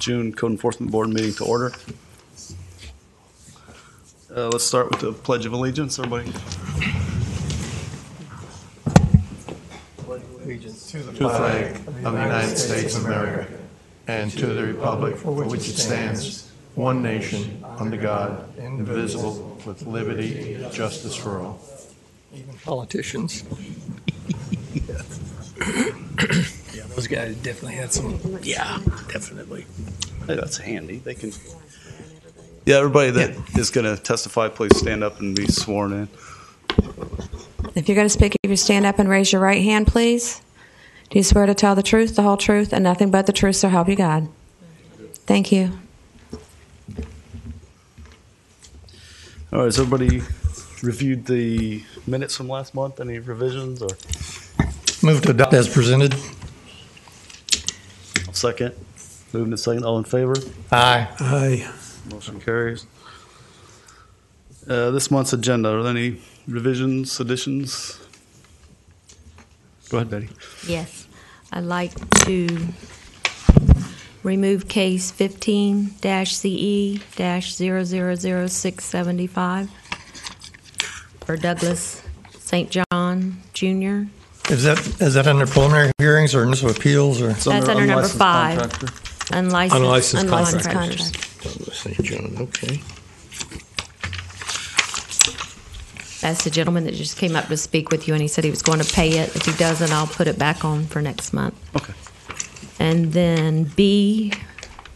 June Code Enforcement Board meeting to order. Let's start with the Pledge of Allegiance, everybody. Allegiance to the flag of the United States of America and to the republic for which it stands, one nation, under God, indivisible, with liberty and justice for all. Even politicians. Yeah, those guys definitely had some. Yeah, definitely. Hey, that's handy. They can. Yeah, everybody that is going to testify, please stand up and be sworn in. If you're going to speak, if you stand up and raise your right hand, please. Do you swear to tell the truth, the whole truth, and nothing but the truth, so help you God? Thank you. All right, has everybody reviewed the minutes from last month? Any revisions? Or Move to adopt as presented. second? Moving to second. All in favor? Aye. Aye. Motion carries. This month's agenda, are there any revisions, additions? Go ahead, Betty. Yes. I'd like to remove case 15-CE-000675 for Douglas St. John Jr. Is that under preliminary hearings or initial appeals or? It's That's under number unlicensed 5. contractor. Unlicensed contractors. contract. St. John, okay. That's the gentleman that just came up to speak with you, and he said he was going to pay it. If he doesn't, I'll put it back on for next month. Okay. And then B,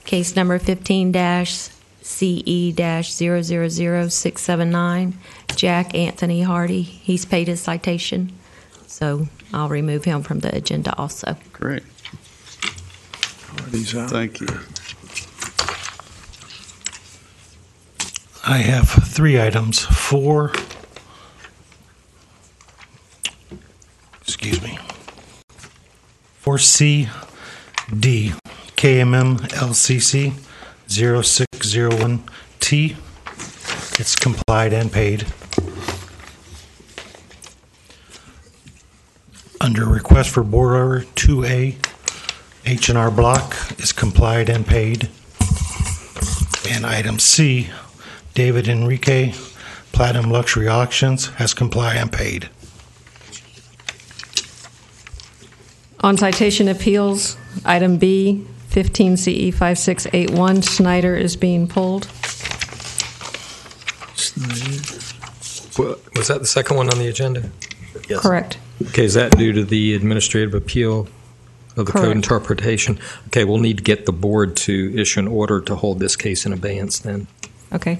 case number 15-CE-000679, Jack Anthony Hardy. He's paid his citation, so I'll remove him from the agenda also. Great. These out. Thank you. I have 3 items. 4C D KMM LCC 0601T. It's complied and paid. Under request for board order 2A, H&R Block is complied and paid. And item C, David Enrique, Platinum Luxury Auctions, has complied and paid. On citation appeals, item B, 15 CE 5681, Schneider is being pulled. Was that the second one on the agenda? Yes. Correct. Okay, is that due to the administrative appeal of the code Correct. interpretation? Okay, we'll need to get the board to issue an order to hold this case in abeyance then. Okay.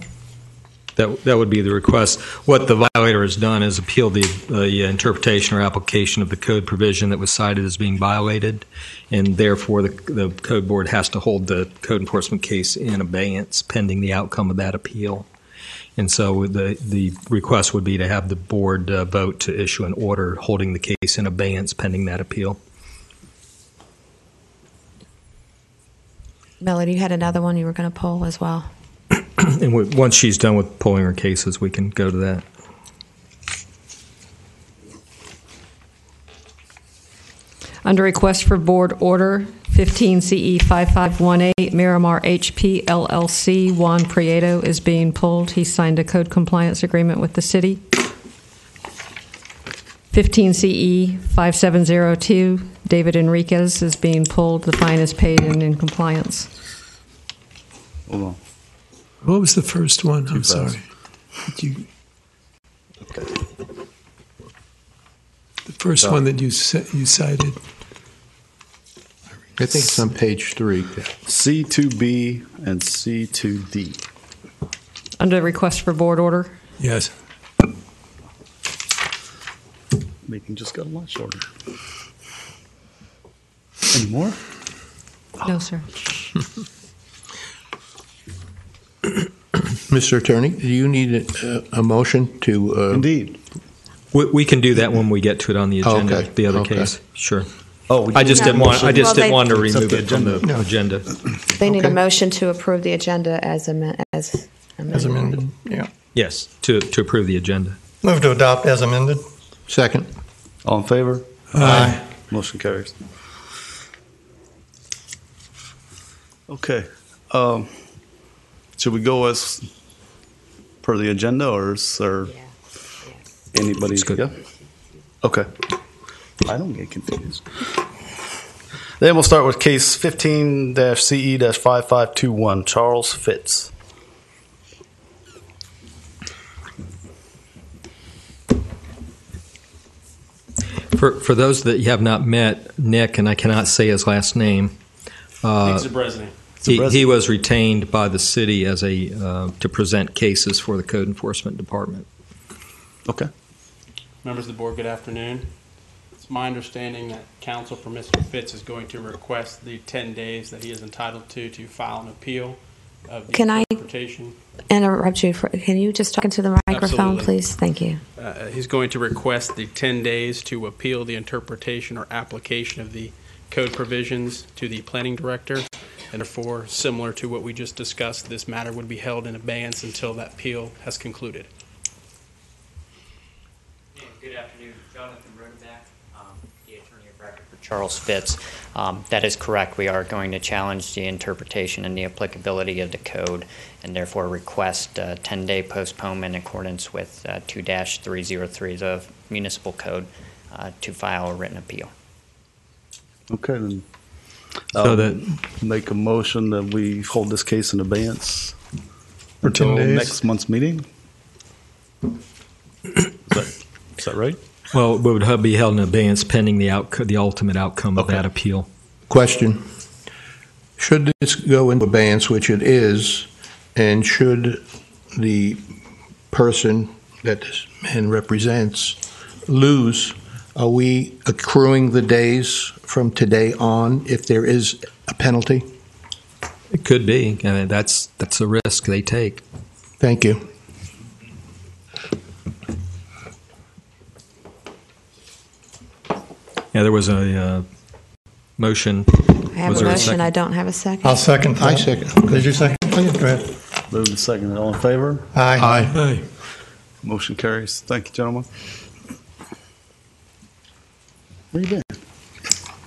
That would be the request. What the violator has done is appeal the interpretation or application of the code provision that was cited as being violated, and therefore the code board has to hold the code enforcement case in abeyance pending the outcome of that appeal. And so the request would be to have the board vote to issue an order holding the case in abeyance pending that appeal. Melody, you had another one you were going to pull as well. And once she's done with pulling her cases, we can go to that. Under request for board order 15 CE 5518, Miramar HP LLC, Juan Prieto is being pulled. He signed a code compliance agreement with the city. 15 CE 5702, David Enriquez is being pulled. The fine is paid and in compliance. Hold on. What was the first one? I'm fast. sorry. Okay. The first one that you cited. I think it's on page 3. C2B and C2D. Under request for board order. Yes. Meeting just got a lot shorter. Any more? No, sir. Mr. Attorney, do you need a motion to? Indeed. We can do that when we get to it on the agenda. Okay. The other Okay. case, sure. Oh, I just didn't want. I just didn't want to It's up remove the it from the agenda. agenda. They need a Okay. motion to approve the agenda as amended. As amended, yeah. Yes, to approve the agenda. Move to adopt as amended. Second. All in favor? Aye. Motion carries. Okay. Should we go as per the agenda, or is there anybody? It's good. Yeah? Okay. I don't get confused. Then we'll start with case 15-CE-5521, Charles Fitz. For those that you have not met, Nick, and I cannot say his last name, Nick Zabrezny. he was retained by the city as to present cases for the Code Enforcement Department. Okay. Members of the board, good afternoon. It's my understanding that counsel for Mr. Fitz is going to request the 10 days that he is entitled to file an appeal of the Can I interpretation. interrupt you? Can you just talk into the microphone, Absolutely. please? Thank you. He's going to request the 10 days to appeal the interpretation or application of the code provisions to the planning director. And therefore, similar to what we just discussed, this matter would be held in abeyance until that appeal has concluded. Good afternoon, Jonathan Rodenbach, the attorney of record for Charles Fitz. That is correct. We are going to challenge the interpretation and the applicability of the code, and therefore request a 10-day postponement in accordance with 2-303 of the municipal code to file a written appeal. Okay, then. So that Make a motion that we hold this case in abeyance For 10 until days? next month's meeting. Is that right? well, it would be held in abeyance pending the ultimate outcome of Okay. that appeal. Question. Should this go into abeyance, which it is, and should the person that this man represents lose, are we accruing the days from today on if there is a penalty? It could be. I mean, that's a risk they take. Thank you. Yeah, there was a motion. I have Was a there a motion. second? I don't have a second. I'll second that. I second. Did you second? Please, go ahead. Move to second. All in favor? Aye. Motion carries. Thank you, gentlemen. Where you been?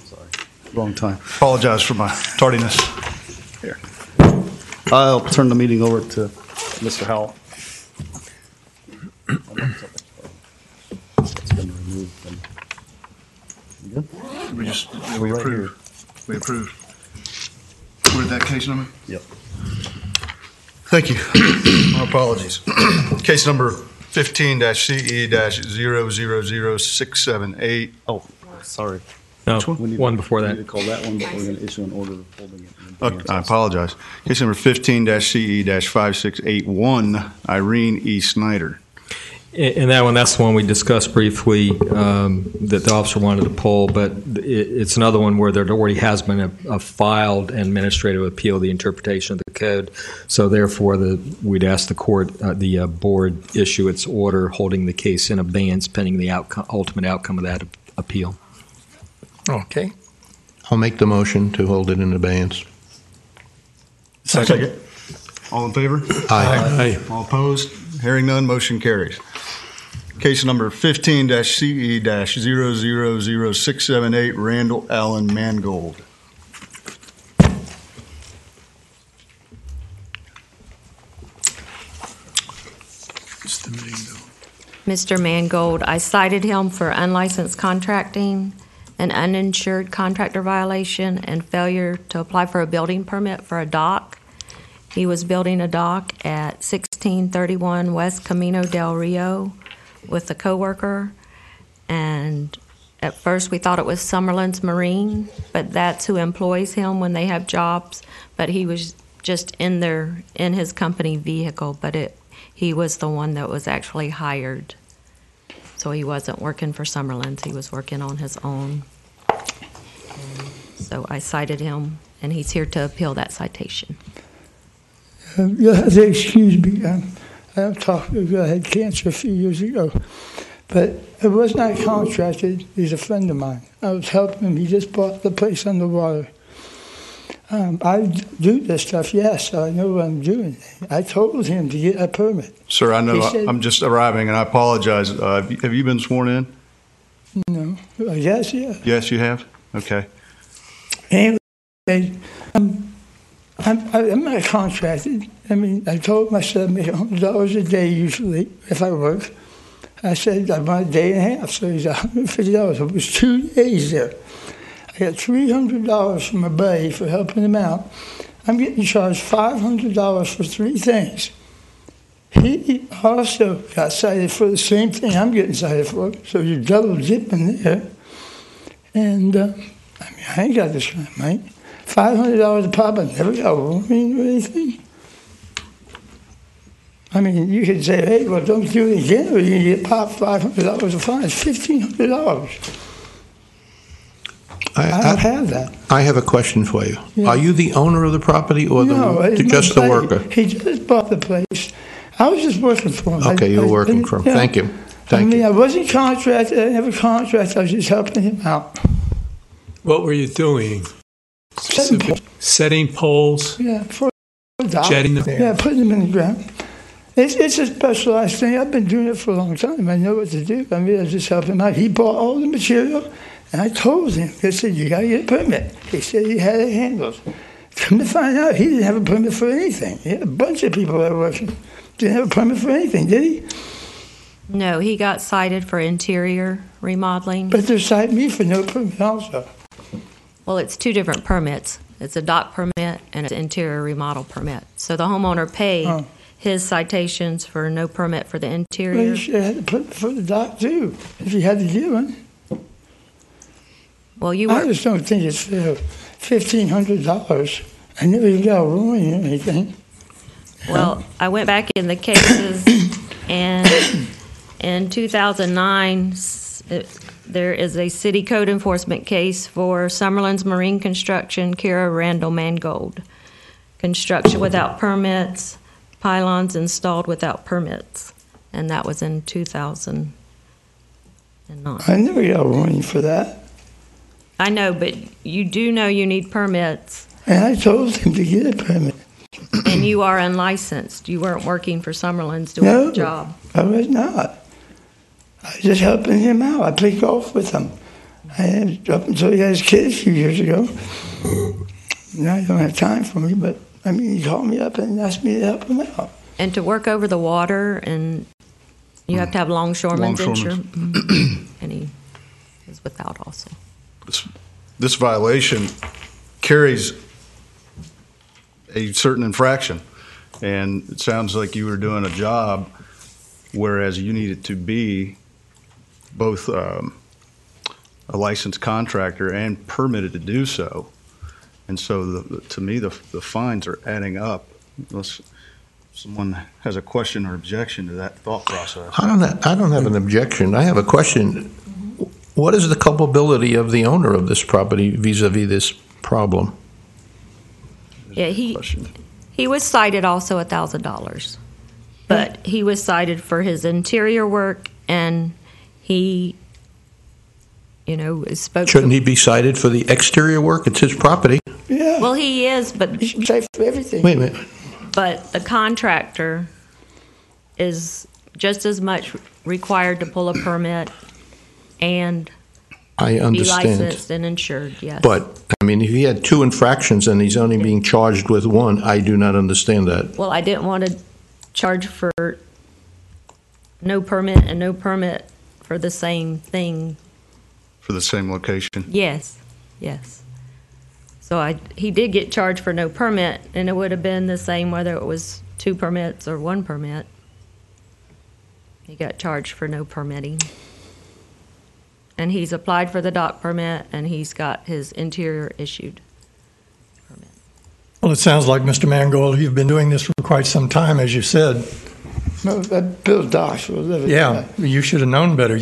Sorry. Wrong time. Apologize for my tardiness. Here. I'll turn the meeting over to Mr. Howell. It's been removed. You good? We just, We're we right approve. We approve. What is that case number? Yep. Thank you. My apologies. Case number 15-CE-000678. Oh, sorry. No, Which one? one before We that. need to call that one, but we're going to issue an order of holding it in abeyance. I apologize. Case number 15-CE-5681, Irene E. Snyder. And that one, that's the one we discussed briefly that the officer wanted to pull, but it's another one where there already has been a filed administrative appeal of the interpretation of the code. So therefore, we'd ask the court, the board issue its order holding the case in abeyance pending the ultimate outcome of that appeal. Okay. I'll make the motion to hold it in abeyance. Second. All in favor? Aye. All opposed? Hearing none, motion carries. Case number 15-CE-000678, Randall Allen Mangold. Mr. Mangold, I cited him for unlicensed contracting, an uninsured contractor violation, and failure to apply for a building permit for a dock. He was building a dock at 1631 West Camino del Rio with a coworker, and at first we thought it was Summerlin's Marine, but that's who employs him when they have jobs. But he was just in his company vehicle, but he was the one that was actually hired. So he wasn't working for Summerlin's, he was working on his own. So I cited him, and he's here to appeal that citation. You'll have to excuse me. I had cancer a few years ago, but it was not contracted. He's a friend of mine. I was helping him. He just bought the place on the water. I do this stuff, yes. I know what I'm doing. I told him to get a permit. Sir, I know He said- I'm just arriving, and I apologize. Have you been sworn in? No. Yes, yeah. Yes, you have? Okay. Anyway, I'm not contracted. I mean, I told myself I make $100 a day usually if I work. I said I want a day and a half, so he's $150. It was 2 days there. I got $300 from my buddy for helping him out. I'm getting charged $500 for 3 things. He also got cited for the same thing I'm getting cited for, so you're double dipping there. And I mean, I ain't got this kind of money. $500 a pop, I never got warning or anything. I mean, you could say, hey, well, don't do it again, or you can get popped $500 a fine. It's $1,500. I don't have that. I have a question for you. Yeah. Are you the owner of the property or just the worker? He just bought the place. I was just working for him. Okay, you're working for him. Yeah. Thank you. Thank you. I wasn't contracted. I never contracted. I was just helping him out. What were you doing? Setting poles? Yeah, for the dock. Jetting them? Yeah, putting them in the ground. It's a specialized thing. I've been doing it for a long time. I know what to do. I mean, I just help him out. He bought all the material, and I told him. I said, you got to get a permit. He said he had it handled. Come to find out, he didn't have a permit for anything. He had a bunch of people that were working. Didn't have a permit for anything, did he? No, he got cited for interior remodeling. But they're citing me for no permit also. Well, it's 2 different permits. It's a dock permit and an interior remodel permit. So the homeowner paid his citations for no permit for the interior. Well, you should have had a permit for the dock too, if you had to get one. Well, I just don't think it's fair. $1,500. I never even got a ruling or anything. Well, I went back in the cases, and in 2009, there is a city code enforcement case for Summerlin's Marine Construction, Kira Randall Mangold. Construction without permits, pylons installed without permits, and that was in 2009. I never got a warning for that. I know, but you do know you need permits. And I told him to get a permit. And you are unlicensed. You weren't working for Summerlin's doing the job. I was not. I was just helping him out. I played golf with him. Up until he had his kid a few years ago. Now he don't have time for me, but I mean, he called me up and asked me to help him out. And to work over the water, and you have to have longshoreman's insurance. And he is without also. This violation carries a certain infraction, and it sounds like you were doing a job whereas you needed to be both a licensed contractor and permitted to do so. And so to me, the fines are adding up. Unless someone has a question or objection to that thought process. I don't have an objection. I have a question. What is the culpability of the owner of this property vis-a-vis this problem? Yeah, he was cited also $1,000, but he was cited for his interior work, and he, spoke. Shouldn't he be cited for the exterior work? It's his property. Yeah. Well, he is, but he should be cited for everything. Wait a minute. But the contractor is just as much required to pull a permit and I understand. be licensed and insured, yes. But, I mean, if he had 2 infractions and he's only being charged with 1, I do not understand that. Well, I didn't want to charge for no permit and no permit for the same thing. For the same location? Yes. So he did get charged for no permit, and it would have been the same whether it was 2 permits or 1 permit. He got charged for no permitting. And he's applied for the dock permit, and he's got his interior issued permit. Well, it sounds like, Mr. Mangold, you've been doing this for quite some time, as you said. No, I built docks for a living. Yeah, you should have known better.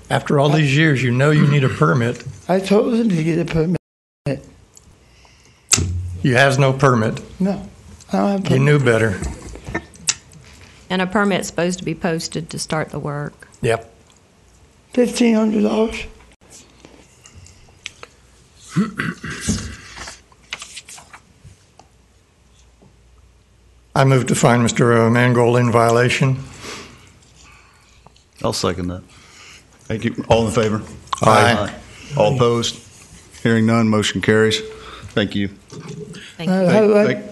After all these years, you need a permit. I told him to get a permit. He has no permit. No, I don't have a permit. You knew better. And a permit's supposed to be posted to start the work. Yep. $1,500. I move to find Mr. Mangold in violation. I'll second that. Thank you. All in favor? Aye. All opposed? Hearing none, motion carries. Thank you. Thank you. How do I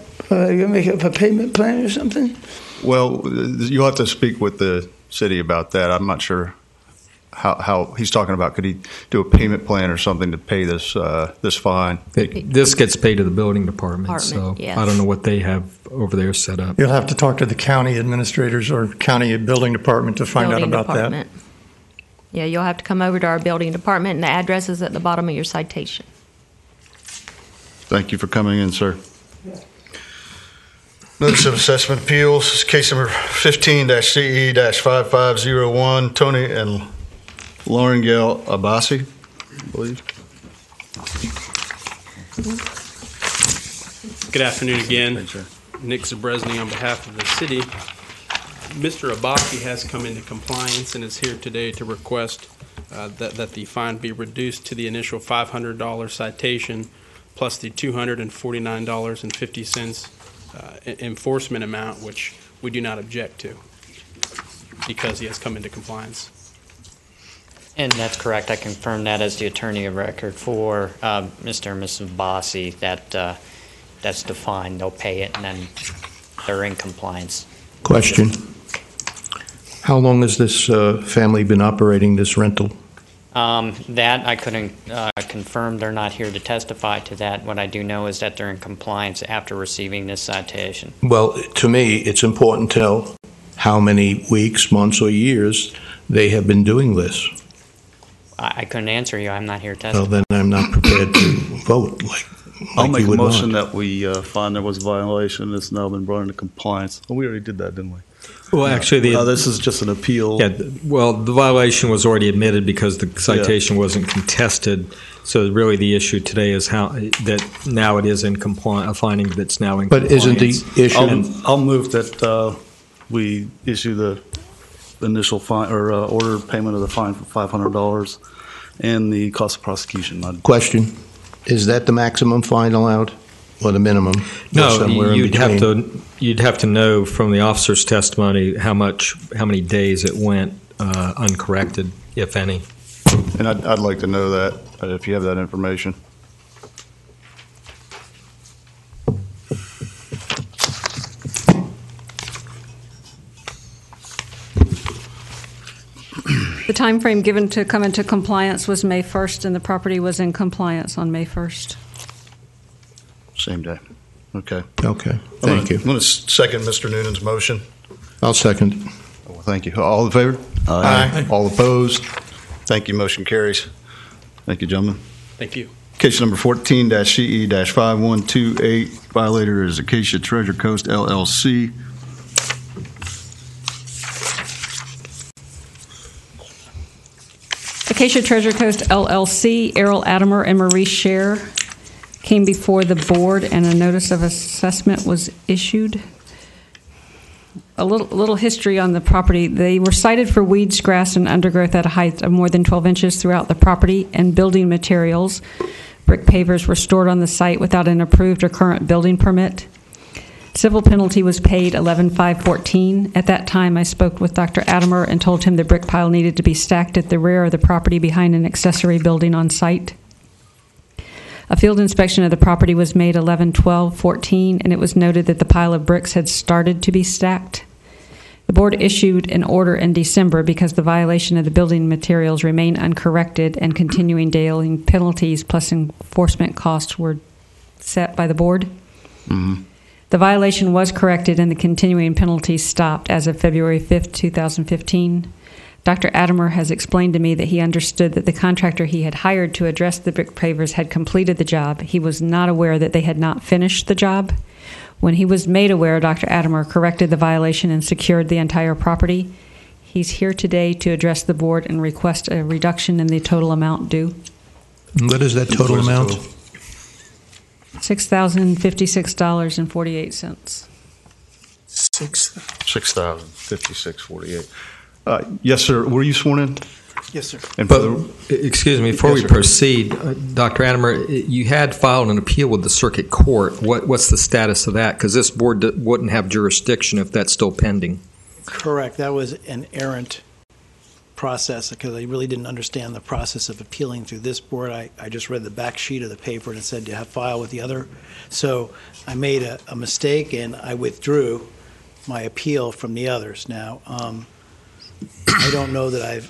make up a payment plan or something? Well, you'll have to speak with the city about that. I'm not sure how he's talking about. Could he do a payment plan or something to pay this this fine? This gets paid to the building department, so Yes. I don't know what they have over there set up. You'll have to talk to the county administrators or county building department to find Building out about department. Yeah, you'll have to come over to our building department, and the address is at the bottom of your citation. Thank you for coming in, sir. Notice of assessment appeals, case number 15-CE-5501, Tony and Lauren Gail Abassi, I believe. Good afternoon again. Nick Zabresny on behalf of the city. Mr. Abassi has come into compliance and is here today to request that the fine be reduced to the initial $500 citation plus the $249.50 enforcement amount, which we do not object to because he has come into compliance. And that's correct. I confirm that as the attorney of record for Mr. and Mrs. Bossi, that that's the fine. They'll pay it, and then they're in compliance. Question. How long has this family been operating this rental? That I couldn't confirm. They're not here to testify to that. What I do know is that they're in compliance after receiving this citation. Well, to me, it's important to know how many weeks, months, or years they have been doing this. I couldn't answer you. I'm not here to testify. Well, then I'm not prepared to vote I'll like make you a would motion want. that we find there was a violation. It's now been brought into compliance. Oh, we already did that, didn't we? Well, actually, this is just an appeal. Yeah, well, the violation was already admitted because the citation wasn't contested. So really, the issue today is how that now it is in compliance. A finding that's now in But compliance. isn't the issue? I'll move that we issue the initial fine or order payment of the fine for $500 and the cost of prosecution. Question. Is that the maximum fine allowed or the minimum? Or No, somewhere in you'd between? you'd have to know from the officer's testimony how many days it went uncorrected, if any. And I'd like to know that, if you have that information. The time frame given to come into compliance was May 1st, and the property was in compliance on May 1st. Same day. Okay. Okay, thank you. I'm going to second Mr. Noonan's motion. I'll second. Well, thank you. All in favor? Aye. All opposed? Thank you. Motion carries. Thank you, gentlemen. Thank you. Case number 14-CE-5128. Violator is Acacia Treasure Coast LLC. Acacia Treasure Coast LLC, Errol Adamer and Maurice Scher came before the board, and a notice of assessment was issued. A little history on the property. They were cited for weeds, grass, and undergrowth at a height of more than 12 inches throughout the property, and building materials. Brick pavers were stored on the site without an approved or current building permit. Civil penalty was paid $11,514. At that time, I spoke with Dr. Adamer and told him the brick pile needed to be stacked at the rear of the property behind an accessory building on site. A field inspection of the property was made 11/12/14, and it was noted that the pile of bricks had started to be stacked. The board issued an order in December because the violation of the building materials remained uncorrected, and continuing daily penalties plus enforcement costs were set by the board. Mm-hmm. The violation was corrected and the continuing penalties stopped as of February 5th, 2015. Dr. Adamer has explained to me that he understood that the contractor he had hired to address the brick pavers had completed the job. He was not aware that they had not finished the job. When he was made aware, Dr. Adamer corrected the violation and secured the entire property. He's here today to address the board and request a reduction in the total amount due. What is that total amount? $6,056.48. $6,056.48. Yes, sir. Were you sworn in? Yes, sir. And But, excuse me, before Yes, we sir. proceed, Dr. Adamer, you had filed an appeal with the circuit court. What's the status of that? Because this board wouldn't have jurisdiction if that's still pending. Correct. That was an errant process because I really didn't understand the process of appealing through this board. I just read the back sheet of the paper and it said to have file with the other. So I made a mistake and I withdrew my appeal from the others. Now, I don't know that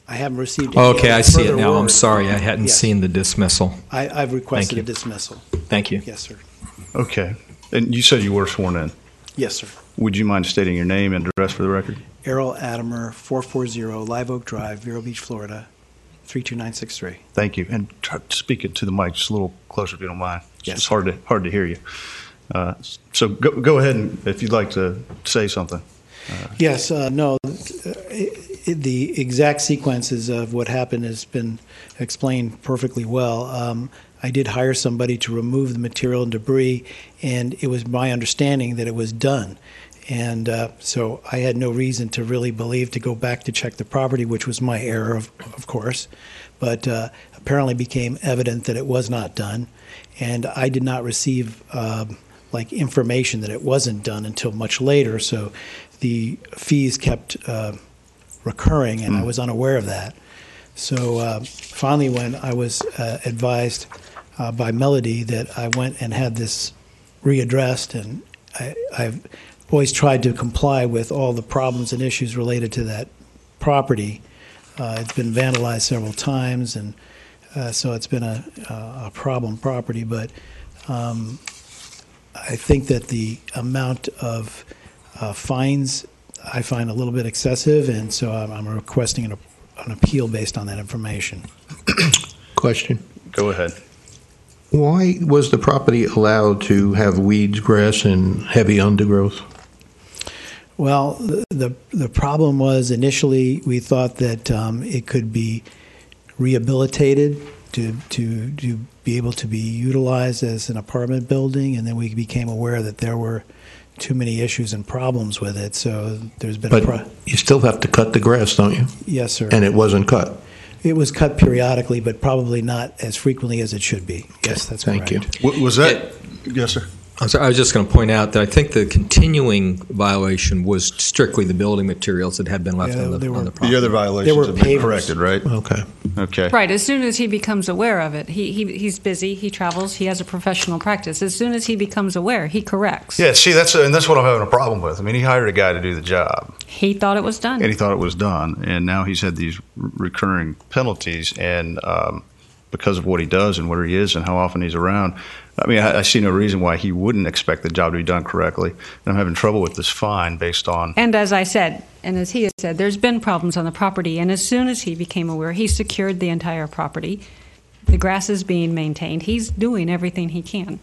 I haven't received any Okay, I see it further now. I'm word. sorry, I hadn't Yes. seen the dismissal. I've requested a Thank you. dismissal. Thank you. Yes, sir. Okay. And you said you were sworn in. Yes, sir. Would you mind stating your name and address for the record? Errol Adamer, 440 Live Oak Drive, Vero Beach, Florida, 32963. Thank you. And try to speak it to the mic just a little closer if you don't mind. Yes. It's hard to hear you. So go ahead and if you'd like to say something. Yes, no, the exact sequences of what happened has been explained perfectly well. I did hire somebody to remove the material and debris, and it was my understanding that it was done. And so I had no reason to really believe to go back to check the property, which was my error, of course. But apparently became evident that it was not done. And I did not receive information that it wasn't done until much later. So the fees kept recurring, and I was unaware of that. So finally, when I was advised by Melody that I went and had this readdressed, and I've always tried to comply with all the problems and issues related to that property. It's been vandalized several times, and so it's been a problem property. But I think that the amount of fines I find a little bit excessive, and so I'm requesting an appeal based on that information. Question. Go ahead. Why was the property allowed to have weeds, grass, and heavy undergrowth? Well, the problem was initially we thought that it could be rehabilitated to be able to be utilized as an apartment building, and then we became aware that there were too many issues and problems with it. So there's been But you still have to cut the grass, don't you? Yes, sir. And it wasn't cut. It was cut periodically, but probably not as frequently as it should be. Yes, that's Thank correct. you. Was that? Yes, sir. I'm sorry, I was just going to point out that I think the continuing violation was strictly the building materials that had been left on the property. The other violations have been pavers. corrected, right? Okay. Okay. Right. As soon as he becomes aware of it, he's busy, he travels, he has a professional practice. As soon as he becomes aware, he corrects. Yeah, see, that's what I'm having a problem with. I mean, he hired a guy to do the job, He thought it was done. and he thought it was done, and now he's had these recurring penalties, and because of what he does and where he is and how often he's around, I mean, I see no reason why he wouldn't expect the job to be done correctly. And I'm having trouble with this fine based on. And as I said, and as he has said, there's been problems on the property, and as soon as he became aware, he secured the entire property. The grass is being maintained. He's doing everything he can.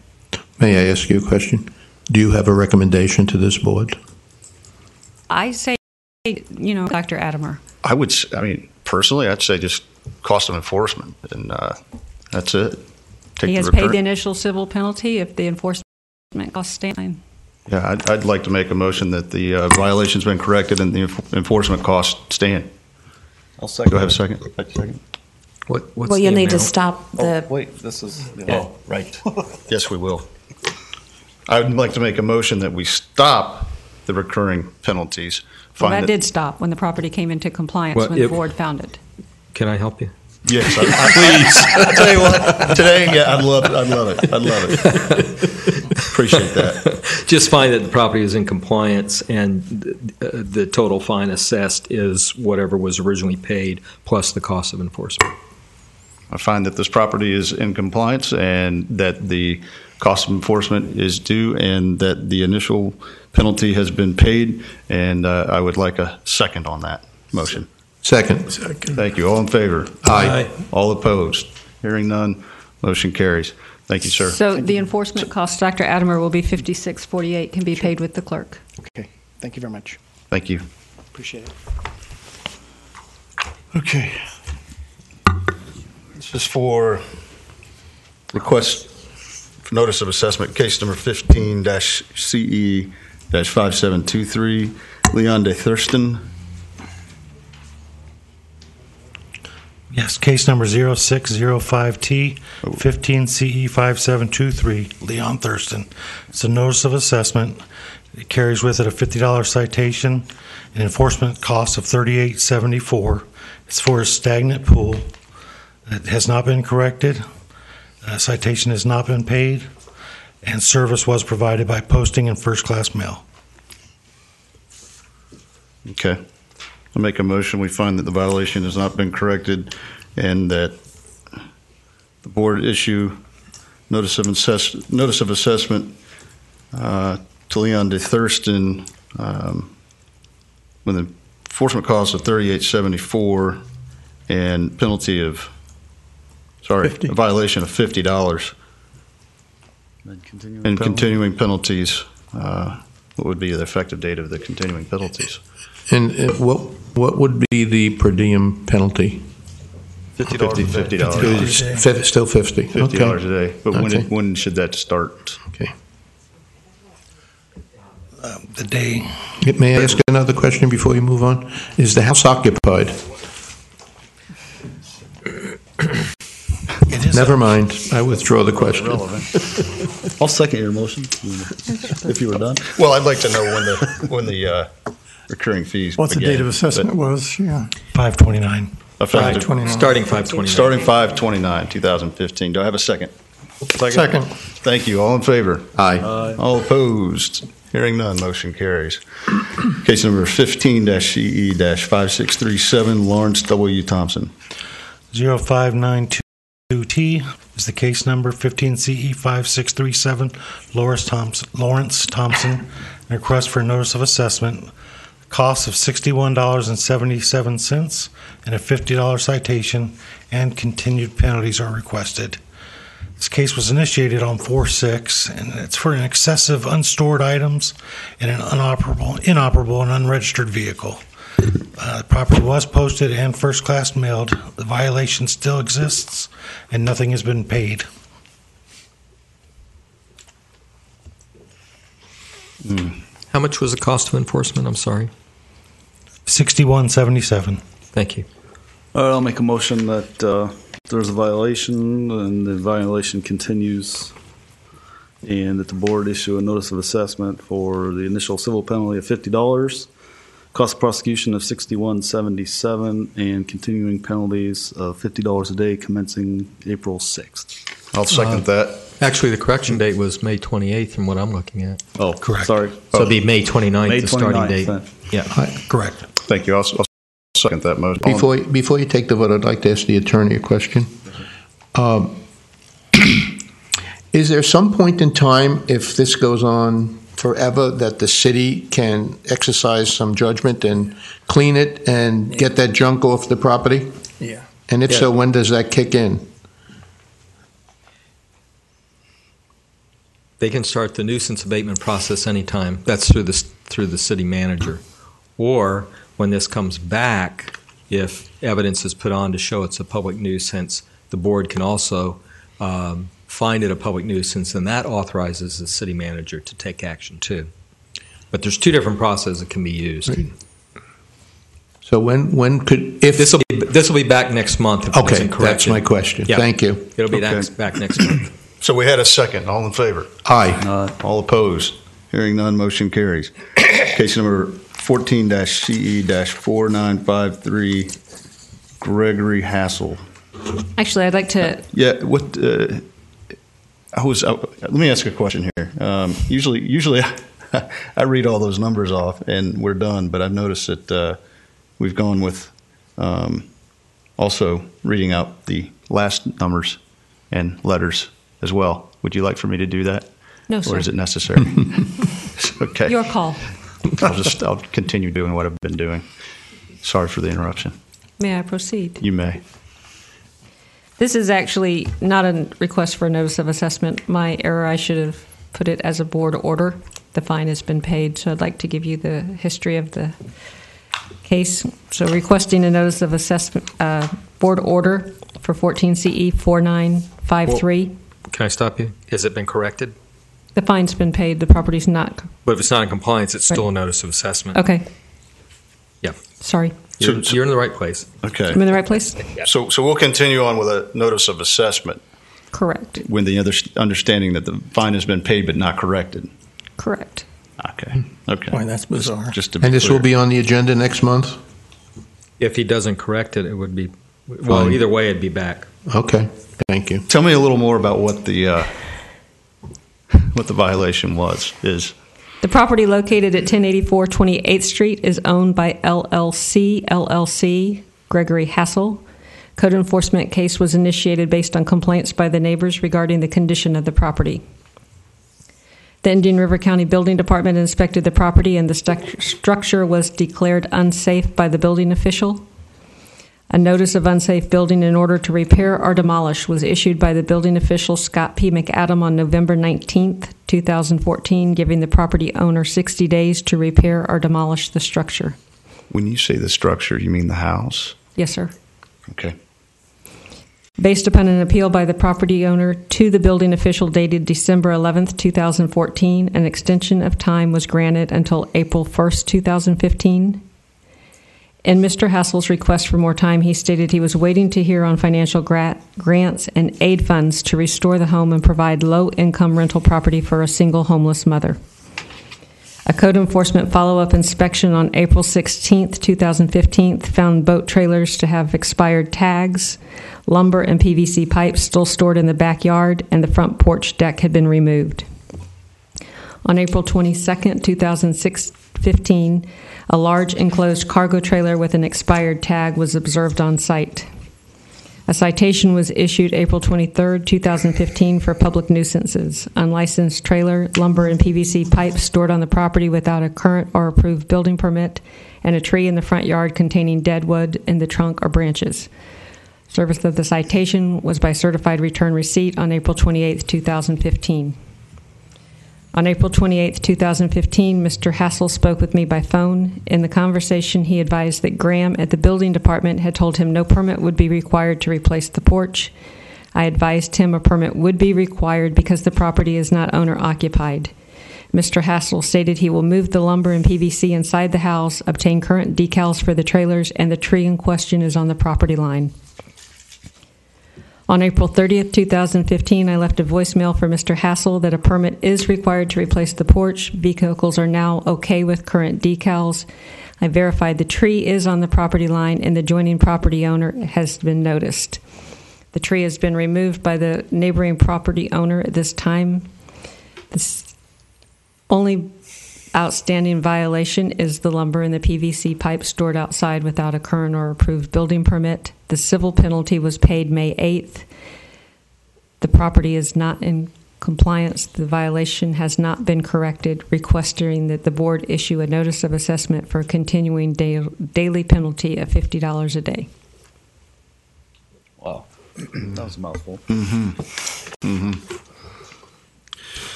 May I ask you a question? Do you have a recommendation to this board? I say, Dr. Adamer. I mean, personally, I'd say just cost of enforcement, and that's it. He has paid the initial civil penalty if the enforcement costs stand. Yeah, I'd like to make a motion that the violation's been corrected and the enforcement costs stand. I'll second. Go ahead a second. What's Well, the you'll need to amount? stop the. Wait, this is. Oh, right. Yes, we will. I would like to make a motion that we stop the recurring penalties. Well, Find that did stop when the property came into compliance Well, when the board found it. Can I help you? Yes, please. I tell you what, today, yeah, I'd love it. Appreciate that. Just find that the property is in compliance and the total fine assessed is whatever was originally paid plus the cost of enforcement. I find that this property is in compliance and that the cost of enforcement is due and that the initial penalty has been paid, and I would like a second on that motion. Second. Thank you. All in favor? Aye. All opposed? Hearing none, motion carries. Thank you, sir. So the enforcement cost, Dr. Adamer, will be $56.48, can be paid with the clerk. Okay. Thank you very much. Thank you. Appreciate it. Okay. This is for request for notice of assessment, case number 15-CE-5723, Leon de Thurston. Yes, case number 0605T, 15CE5723, Leon Thurston. It's a notice of assessment, It carries with it a $50 citation, an enforcement cost of $38.74. It's for a stagnant pool. It has not been corrected. Citation has not been paid, and service was provided by posting in first-class mail. Okay. I make a motion, we find that the violation has not been corrected and that the board issue notice of assessment to Leon de Thurston with an enforcement cost of $38.74 and penalty of, a violation of $50. And continuing penalties, what would be the effective date of the continuing penalties? And what would be the per diem penalty? $50. Still 50. $50 a day. But Okay. when should that start? Okay. The day. May I ask another question before you move on? Is the house occupied? It is Never mind. I withdraw the question. Irrelevant. I'll second your motion, if you were done. Well, I'd like to know when the recurring fees What the begin, date of assessment but was, yeah. 5/29. effective- 5/29. Starting 5/29. Starting 5/29/2015. Do I have a second? Second. Thank you. All in favor? Aye. All opposed? Hearing none, motion carries. Case number 15-CE-5637, Lawrence W. Thompson. 0592T is the case number, 15CE5637, Lawrence Thompson, a request for a notice of assessment, cost of $61.77, and a $50 citation, and continued penalties are requested. This case was initiated on 4/6, and it's for an excessive unstored items and an inoperable and unregistered vehicle. The property was posted and first-class mailed. The violation still exists, and nothing has been paid. How much was the cost of enforcement? I'm sorry. $61.77. Thank you. All right, I'll make a motion that there's a violation and the violation continues and that the board issue a notice of assessment for the initial civil penalty of $50, cost of prosecution of $61.77, and continuing penalties of $50 a day commencing April 6th. I'll second that. Actually, the correction date was May 28th from what I'm looking at. Oh, Correct. Sorry. So it'd be May 29th, May the starting 29th, date. then. Yeah. Correct. Thank you. I'll second that motion. Before you take the vote, I'd like to ask the attorney a question. Is there some point in time, if this goes on forever, that the city can exercise some judgment and clean it and get that junk off the property? Yeah. And if so, when does that kick in? They can start the nuisance abatement process anytime. That's through the city manager. Or when this comes back, if evidence is put on to show it's a public nuisance, the board can also find it a public nuisance, and that authorizes the city manager to take action too. But there's two different processes that can be used. Right. So when could, if... This will be back next month if it Okay, isn't corrected. that's my question. Yeah. Thank you. It'll be Okay. back next month. So we had a second. All in favor? Aye. All opposed? Hearing none, motion carries. Case number 14-CE-4953, Gregory Hassel. Actually, I'd like to. Yeah, let me ask a question here. Usually I read all those numbers off and we're done, but I've noticed that we've gone with also reading out the last numbers and letters as well. Would you like for me to do that? No, sir. Or is it necessary? Okay. Your call. I'll continue doing what I've been doing. Sorry for the interruption. May I proceed? You may. This is actually not a request for a notice of assessment. My error, I should have put it as a board order. The fine has been paid, so I'd like to give you the history of the case. So requesting a notice of assessment, board order for 14 CE 4953. Can I stop you? Has it been corrected? The fine's been paid, the property's not. But if it's not in compliance, it's still a notice of assessment. Okay, Yeah. sorry. You're in the right place. Okay. I'm in the right place? So we'll continue on with a notice of assessment Correct, with the understanding that the fine has been paid but not corrected. correct. Okay. Okay. Boy, that's bizarre. Just to be And this clear. will be on the agenda next month? If he doesn't correct it, it would be, well, Fine. either way, it'd be back. Okay, thank you. Tell me a little more about what the violation is. The property located at 1084 28th Street is owned by LLC, Gregory Hassel. Code enforcement case was initiated based on complaints by the neighbors regarding the condition of the property. The Indian River County Building Department inspected the property and the structure was declared unsafe by the building official. A notice of unsafe building in order to repair or demolish was issued by the building official Scott P. McAdam on November 19th, 2014, giving the property owner 60 days to repair or demolish the structure. When you say the structure, you mean the house? Yes, sir. Okay. Based upon an appeal by the property owner to the building official dated December 11th, 2014, an extension of time was granted until April 1st, 2015. In Mr. Hassel's request for more time, he stated he was waiting to hear on financial grants and aid funds to restore the home and provide low-income rental property for a single homeless mother. A code enforcement follow-up inspection on April 16, 2015, found boat trailers to have expired tags, lumber and PVC pipes still stored in the backyard, and the front porch deck had been removed. On April 22, 2015, a large enclosed cargo trailer with an expired tag was observed on site. A citation was issued April 23, 2015 for public nuisances. Unlicensed trailer, lumber, and PVC pipes stored on the property without a current or approved building permit, and a tree in the front yard containing dead wood in the trunk or branches. Service of the citation was by certified return receipt on April 28, 2015. On April 28, 2015, Mr. Hassel spoke with me by phone. In the conversation, he advised that Graham at the building department had told him no permit would be required to replace the porch. I advised him a permit would be required because the property is not owner-occupied. Mr. Hassel stated he will move the lumber and PVC inside the house, obtain current decals for the trailers, and the tree in question is on the property line. On April 30th, 2015, I left a voicemail for Mr. Hassel that a permit is required to replace the porch. Vehicles are now okay with current decals. I verified the tree is on the property line and the adjoining property owner has been noticed. The tree has been removed by the neighboring property owner at this time. This only outstanding violation is the lumber and the PVC pipe stored outside without a current or approved building permit. The civil penalty was paid May 8th. The property is not in compliance. The violation has not been corrected, requesting that the board issue a notice of assessment for a continuing daily penalty of $50 a day. Wow. That was a mouthful.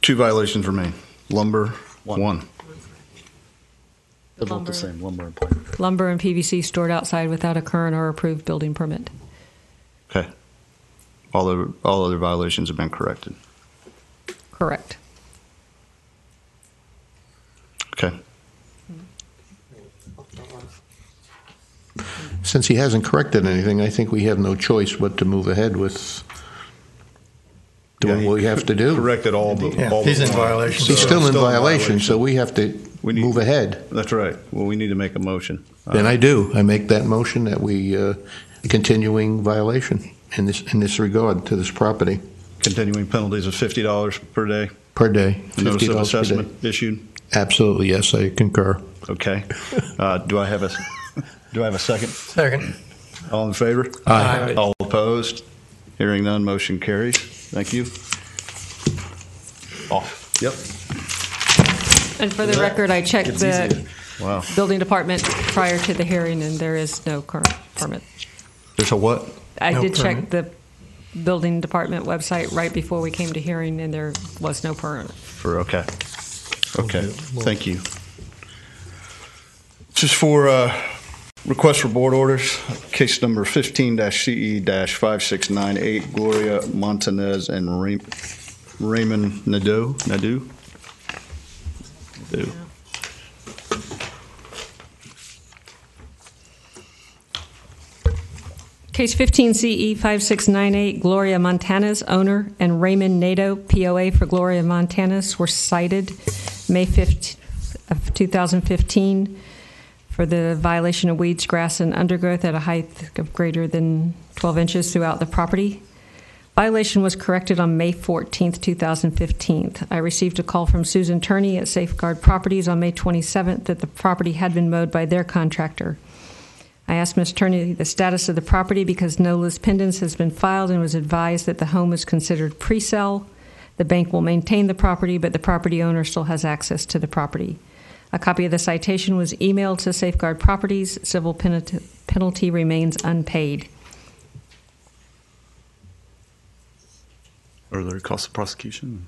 Two violations remain. Lumber, one. They're both the same, lumber and pipe. Lumber and PVC stored outside without a current or approved building permit. Okay. All other violations have been corrected. Correct. Okay. Since he hasn't corrected anything, I think we have no choice but to move ahead with doing what we have to do. Corrected all the. He's in violation. He's still in violation, so we have to move ahead. That's right. Well, we need to make a motion. Then I do. I make that motion that we continuing violation in this regard to this property. Continuing penalties of $50 per day. Per day. Notice of $50 per assessment issued. Absolutely, yes, I concur. Okay. Do I have a second? Second. All in favor? Aye. All opposed? Hearing none, motion carries. Thank you. Off. Yep. And for the record, I checked the Wow. building department prior to the hearing, and there is no current permit. There's a what? I No did check permit. the building department website right before we came to hearing, and there was no permit. Okay. Okay. Thank you. Just for request for board orders, case number 15-CE-5698, Gloria Montanez and Raymond Nadeau. Case 15-CE-5698, Gloria Montanez, owner, and Raymond Nadeau, POA for Gloria Montanez, were cited May 15th of 2015 for the violation of weeds, grass, and undergrowth at a height of greater than 12 inches throughout the property. Violation was corrected on May 14th, 2015. I received a call from Susan Turney at Safeguard Properties on May 27th that the property had been mowed by their contractor. I asked Ms. Turney the status of the property because no lis pendens has been filed and was advised that the home is considered pre-sale. The bank will maintain the property, but the property owner still has access to the property. A copy of the citation was emailed to Safeguard Properties. Civil penalty remains unpaid. Are there costs of prosecution?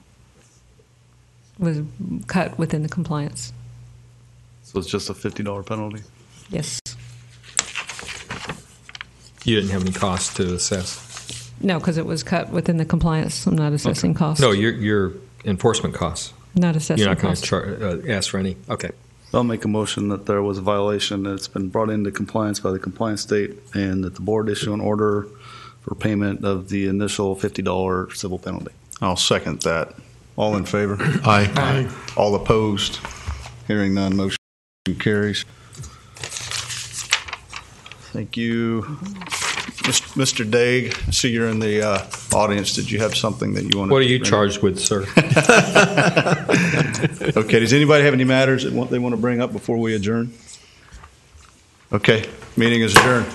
Was cut within the compliance. So it's just a $50 penalty? Yes. You didn't have any costs to assess? No, because it was cut within the compliance. I'm not assessing costs. No, your enforcement costs. Not assessing You're not going costs. to ask for any? Okay. I'll make a motion that there was a violation that's been brought into compliance by the compliance state and that the board issue an order for payment of the initial $50 civil penalty. I'll second that. All in favor? Aye. All opposed? Hearing none, motion carries. Thank you. Mr. Daig, I see you're in the audience. Did you have something that you want to? What are you charged with, sir? Okay, does anybody have any matters that they want to bring up before we adjourn? Okay, meeting is adjourned.